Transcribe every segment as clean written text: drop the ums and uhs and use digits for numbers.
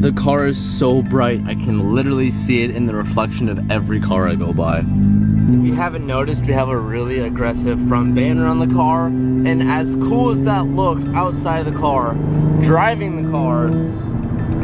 The car is so bright, I can literally see it in the reflection of every car I go by. If you haven't noticed, we have a really aggressive front banner on the car, and as cool as that looks outside of the car, driving the car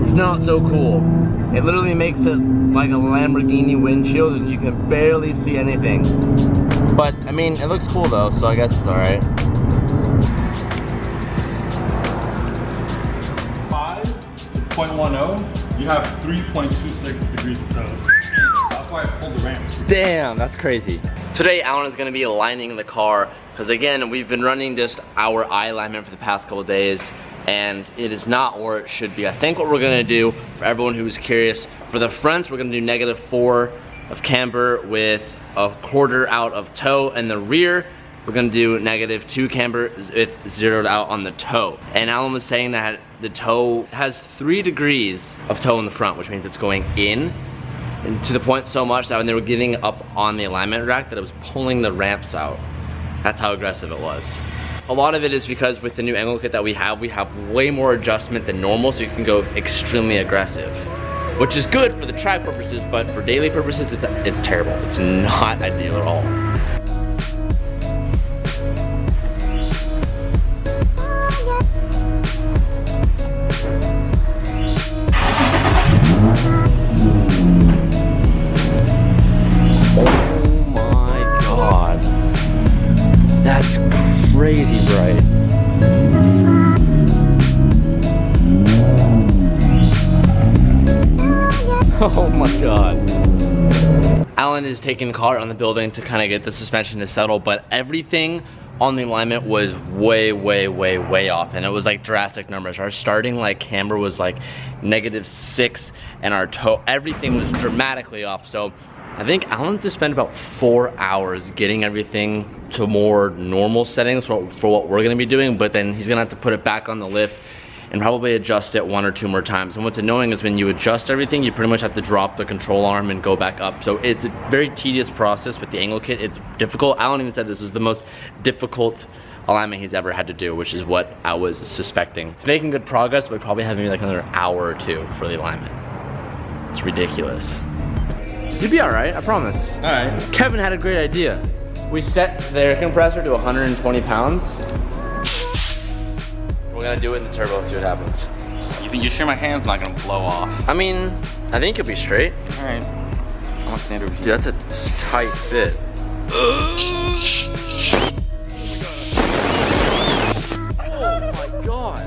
is not so cool. It literally makes it like a Lamborghini windshield and you can barely see anything. But, I mean, it looks cool though, so I guess it's alright. 0.10, you have 3.26 degrees of tow. That's why I pulled the ramps. Damn, that's crazy. Today, Alan is gonna be aligning the car, because again, we've been running just our eye alignment for the past couple days, and it is not where it should be. I think what we're gonna do, for everyone who's curious, for the fronts, we're gonna do -4 of camber with a 1/4 out of toe, and the rear, we're gonna do -2 camber with 0'd out on the toe. And Alan was saying that the toe has 3 degrees of toe in the front, which means it's going in, and to the point so much that when they were getting up on the alignment rack that it was pulling the ramps out. That's how aggressive it was. A lot of it is because with the new angle kit that we have way more adjustment than normal, so you can go extremely aggressive. Which is good for the track purposes, but for daily purposes, it's terrible. It's not ideal at all. That's crazy bright. Oh my god. Alan is taking the car on the building to kind of get the suspension to settle, but everything on the alignment was way off, and it was like drastic numbers. Our starting like camber was like -6, and our toe, everything was dramatically off. So I think Alan just spent about 4 hours getting everything to more normal settings for what we're gonna be doing, but then he's gonna have to put it back on the lift and probably adjust it 1 or 2 more times. And what's annoying is when you adjust everything, you pretty much have to drop the control arm and go back up. So it's a very tedious process with the angle kit. It's difficult. Alan even said this was the most difficult alignment he's ever had to do, which is what I was suspecting. It's making good progress, but probably having like another hour or 2 for the alignment. It's ridiculous. You'll be alright, I promise. Alright. Kevin had a great idea. We set the air compressor to 120 pounds. We're gonna do it in the turbo and see what happens. You think you're sure my hand's not gonna blow off? I mean, I think you'll be straight. Alright. I'm gonna stand over here. Dude, that's a tight fit. Oh my god.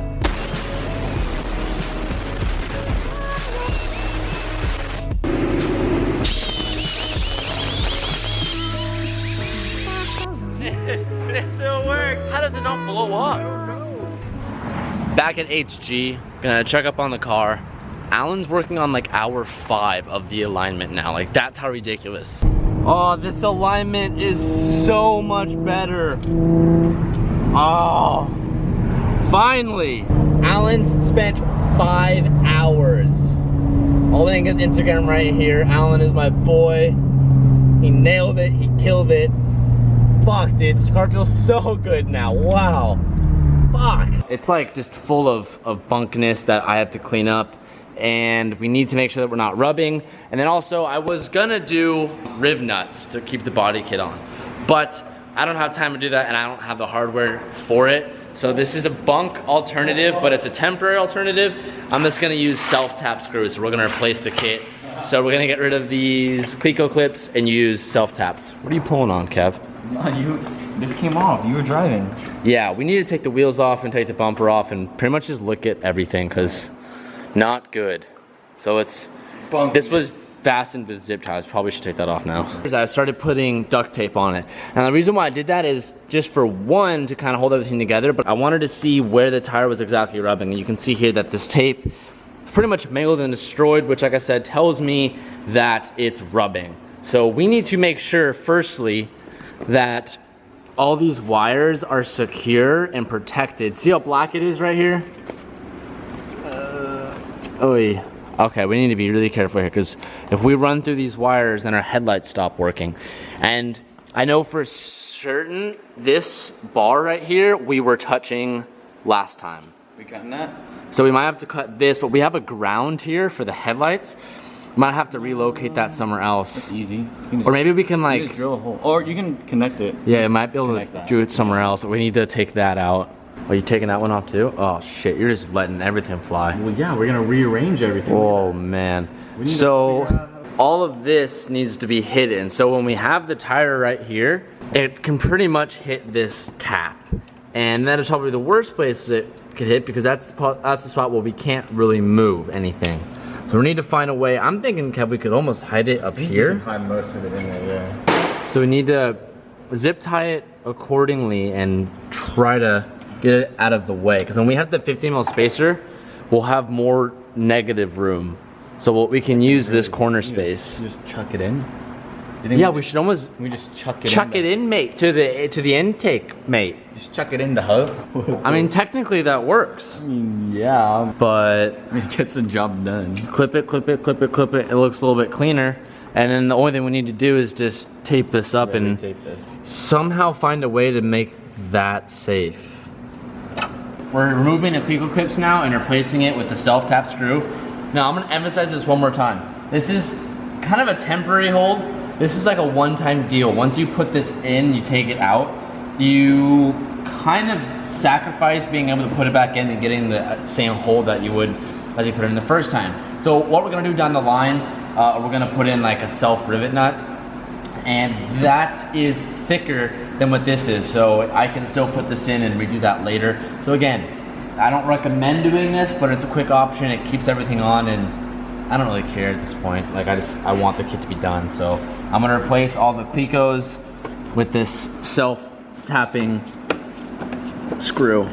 It still works. How does it not blow up? Back at HG, gonna check up on the car. Alan's working on like hour 5 of the alignment now. Like, that's how ridiculous. Oh, this alignment is so much better. Oh, finally. Alan spent 5 hours. I'll link his Instagram right here. Alan is my boy. He nailed it, he killed it. Fuck, dude, this car feels so good now, wow. Fuck. It's like just full of bunkness that I have to clean up, and we need to make sure that we're not rubbing. And then also, I was gonna do riv nuts to keep the body kit on, but I don't have time to do that, and I don't have the hardware for it. So this is a bunk alternative, but it's a temporary alternative. I'm just gonna use self-tap screws, so we're gonna replace the kit. So we're gonna get rid of these Cleco clips and use self-taps. What are you pulling on, Kev? No, this came off, you were driving. Yeah, we need to take the wheels off and take the bumper off and pretty much just look at everything, because not good. So this was fastened with zip ties. Probably should take that off now. I started putting duct tape on it. And the reason why I did that is just for one, to kind of hold everything together, but I wanted to see where the tire was exactly rubbing. And you can see here that this tape is pretty much mangled and destroyed, which, like I said, tells me that it's rubbing. So we need to make sure, firstly, that all these wires are secure and protected. See how black it is right here? Okay, we need to be really careful here, because if we run through these wires, then our headlights stop working. And I know for certain this bar right here we were touching last time. We gotten that? So we might have to cut this, but we have a ground here for the headlights. Might have to relocate that somewhere else. It's easy. Or maybe we can like drill a hole. Or you can connect it. Yeah, it might be able to do it somewhere else. We need to take that out. Are you taking that one off too? Oh shit, you're just letting everything fly. Well, yeah, we're gonna rearrange everything. Oh man. So all of this needs to be hidden. So when we have the tire right here, it can pretty much hit this cap. And that is probably the worst place it could hit because that's the spot where we can't really move anything. So we need to find a way. I'm thinking, Kev, we could almost hide it up here. You can hide most of it in there, yeah. So we need to zip tie it accordingly and try to get it out of the way. Because when we have the 15 mil spacer, we'll have more negative room. So we can use this corner space. Just chuck it in? Yeah, we should almost we just chuck it in, mate, to the intake, mate. Just chuck it in the hub. I mean, technically that works. I mean, yeah, but it gets the job done. Clip it, clip it, clip it, clip it. It looks a little bit cleaner. And then the only thing we need to do is just tape this up and somehow find a way to make that safe. We're removing the Cleco clips now and replacing it with the self-tap screw. Now I'm gonna emphasize this one more time. This is kind of a temporary hold. This is like a one-time deal. Once you put this in, you take it out, you kind of sacrifice being able to put it back in and getting the same hold that you would as you put it in the first time. So what we're gonna do down the line, we're gonna put in like a self-rivet nut, and that is thicker than what this is. So I can still put this in and redo that later. So again, I don't recommend doing this, but it's a quick option. It keeps everything on, and I don't really care at this point. Like I want the kit to be done. So I'm gonna replace all the Clecos with this self-tapping screw.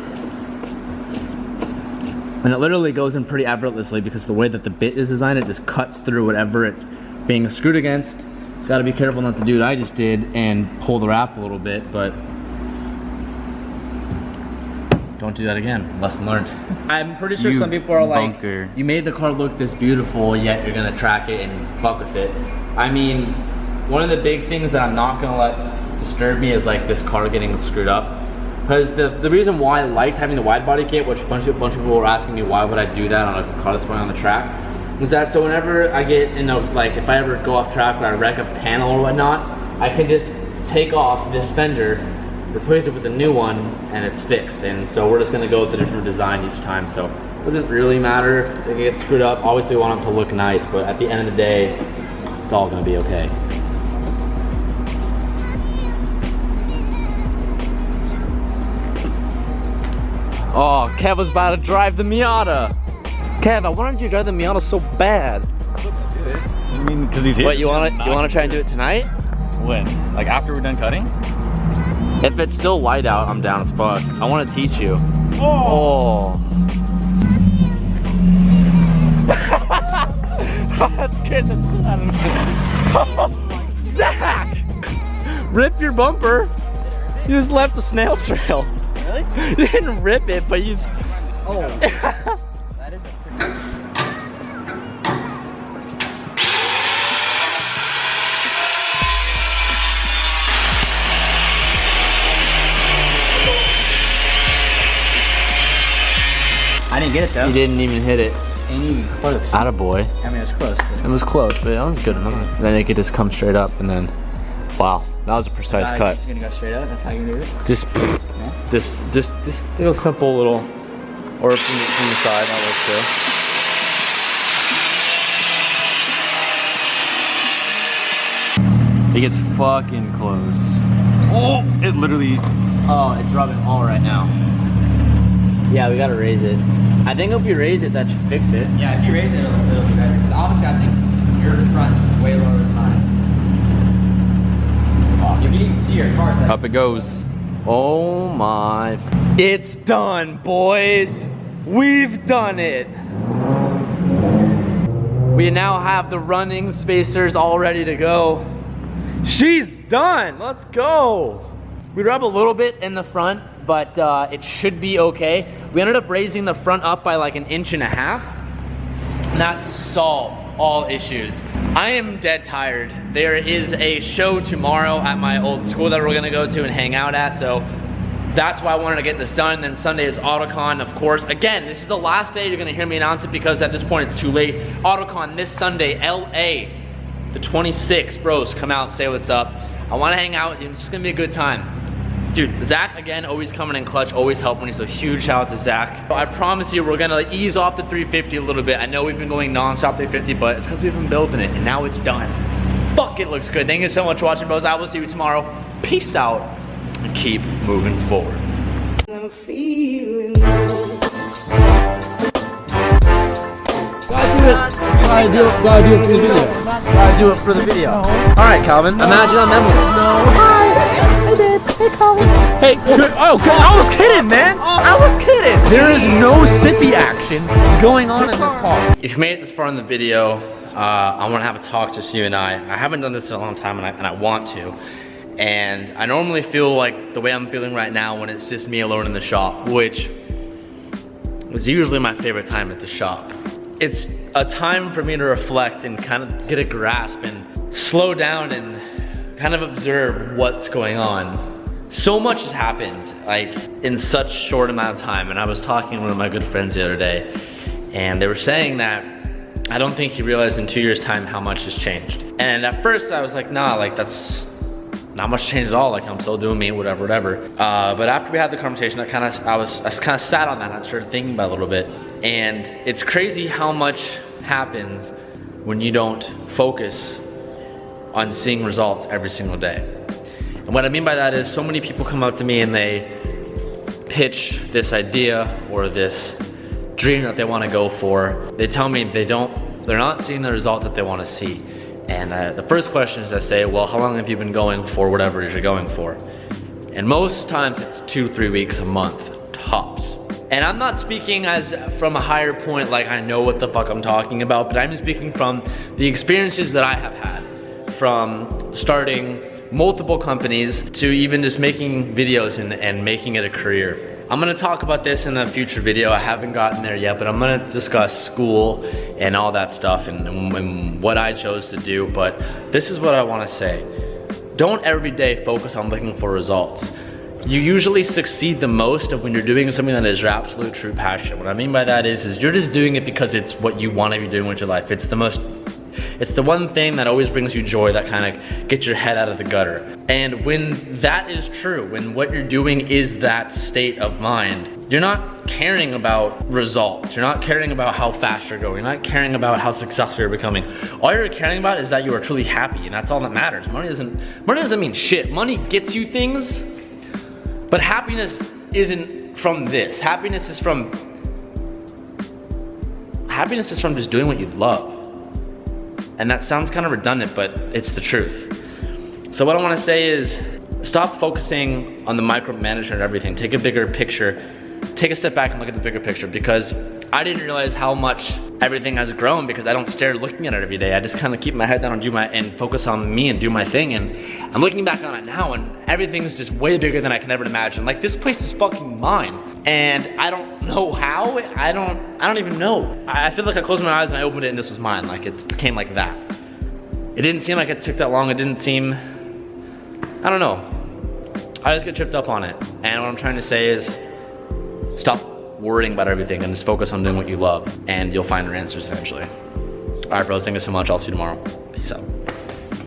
And it literally goes in pretty effortlessly because the way that the bit is designed, it just cuts through whatever it's being screwed against. Gotta be careful not to do what I just did and pull the wrap a little bit, but don't do that again. Lesson learned. I'm pretty sure some people are like, you made the car look this beautiful, yet you're gonna track it and fuck with it. I mean, one of the big things that I'm not gonna let disturb me is like this car getting screwed up. Because the reason why I liked having the wide body kit, which a bunch of people were asking me why would I do that on a car that's going on the track, is that so whenever I get in a, like if I ever go off track or I wreck a panel or whatnot, I can just take off this fender, replace it with a new one, and it's fixed. And so we're just gonna go with a different design each time. So it doesn't really matter if it gets screwed up. Obviously we want it to look nice, but at the end of the day, it's all gonna be okay. Oh, Kev was about to drive the Miata. Kev, why don't you drive the Miata so bad? I mean, because he's here. Wait, you wanna try and do it tonight? When? Like after we're done cutting? If it's still light out, I'm down as fuck. I want to teach you. Oh. That scared the shit out of me. Zach! Rip your bumper. You just left a snail trail. Really? You didn't rip it, but you... Oh. That is a pretty... I didn't get it though. You didn't even hit it. Ain't even close. Attaboy. I mean, it was close. But... It was close, but that was good enough. Then it could just come straight up and then, wow, that was a precise cut. Just gonna go straight up. That's how you do it. Just do a simple little, or from the side. That works too. It gets fucking close. Oh, it literally. Oh, it's rubbing all right now. Yeah, we gotta raise it. I think if you raise it, that should fix it. Yeah, if you raise it, it'll be better. Because obviously, I think your front's way lower than mine. Oh, you can even see your car. Up it goes. Oh my. It's done, boys. We've done it. We now have the running spacers all ready to go. She's done. Let's go. We rub a little bit in the front, but it should be okay. We ended up raising the front up by like 1.5 inches, and that solved all issues. I am dead tired. There is a show tomorrow at my old school that we're gonna go to and hang out at, so that's why I wanted to get this done. And then Sunday is AutoCon, of course. Again, this is the last day you're gonna hear me announce it because at this point it's too late. AutoCon this Sunday, LA, the 26th, bros, come out, say what's up. I wanna hang out with you, it's just gonna be a good time. Dude, Zach, again, always coming in clutch, always helping me, so huge shout out to Zach. I promise you, we're gonna ease off the 350 a little bit. I know we've been going non-stop 350, but it's because we've been building it, and now it's done. Fuck, it looks good. Thank you so much for watching, bros. I will see you tomorrow. Peace out, and keep moving forward. I'm feeling Gotta do it for the video. Gotta do it for the video. Alright, Calvin, imagine I'm Emily. Hi, babe. Hey, Colin. Hey, oh God, I was kidding, man. I was kidding. There is no sippy action going on in this car. If you made it this far in the video, I want to have a talk, just you and I. I haven't done this in a long time, and I want to. And I normally feel like the way I'm feeling right now when it's just me alone in the shop, which is usually my favorite time at the shop. It's a time for me to reflect and kind of get a grasp and slow down and kind of observe what's going on. So much has happened, like, in such short amount of time. And I was talking to one of my good friends the other day, and they were saying that I don't think he realized in 2 years' time how much has changed. And at first I was like, nah, like, that's not much change at all. Like, I'm still doing me, whatever. But after we had the conversation, I kind of sat on that and I started thinking about it a little bit. And it's crazy how much happens when you don't focus on seeing results every single day. And what I mean by that is so many people come up to me and they pitch this idea or this dream that they want to go for. They tell me they're not seeing the results that they want to see. And the first question is I say, well, how long have you been going for whatever it is you're going for? And most times it's 2-3 weeks, a month, tops. And I'm not speaking as from a higher point, like I know what the fuck I'm talking about, but I'm just speaking from the experiences that I have had, from starting multiple companies to even just making videos and making it a career. I'm gonna talk about this in a future video. I haven't gotten there yet, but I'm gonna discuss school and all that stuff and what I chose to do. But this is what I wanna say. Don't every day focus on looking for results. You usually succeed the most when you're doing something that is your absolute true passion. What I mean by that is you're just doing it because it's what you wanna be doing with your life. It's the one thing that always brings you joy, that kind of gets your head out of the gutter. And when that is true, when what you're doing is that state of mind, you're not caring about results. You're not caring about how fast you're going. You're not caring about how successful you're becoming. All you're caring about is that you are truly happy, and that's all that matters. Money doesn't mean shit. Money gets you things, but happiness isn't from this. Happiness is from just doing what you love. And that sounds kind of redundant, but it's the truth. So what I want to say is stop focusing on the micromanagement of everything. Take a bigger picture. Take a step back and look at the bigger picture, because I didn't realize how much everything has grown because I don't stare looking at it every day. I just kind of keep my head down and focus on me and do my thing. And I'm looking back on it now and everything's just way bigger than I can ever imagine. Like, this place is fucking mine. And I don't know how, I don't even know. I feel like I closed my eyes and I opened it and this was mine. Like, it came like that. It didn't seem like it took that long. It didn't seem, I don't know. I just get tripped up on it. And what I'm trying to say is stop worrying about everything and just focus on doing what you love, and you'll find your answers eventually. All right, bros, thank you so much. I'll see you tomorrow.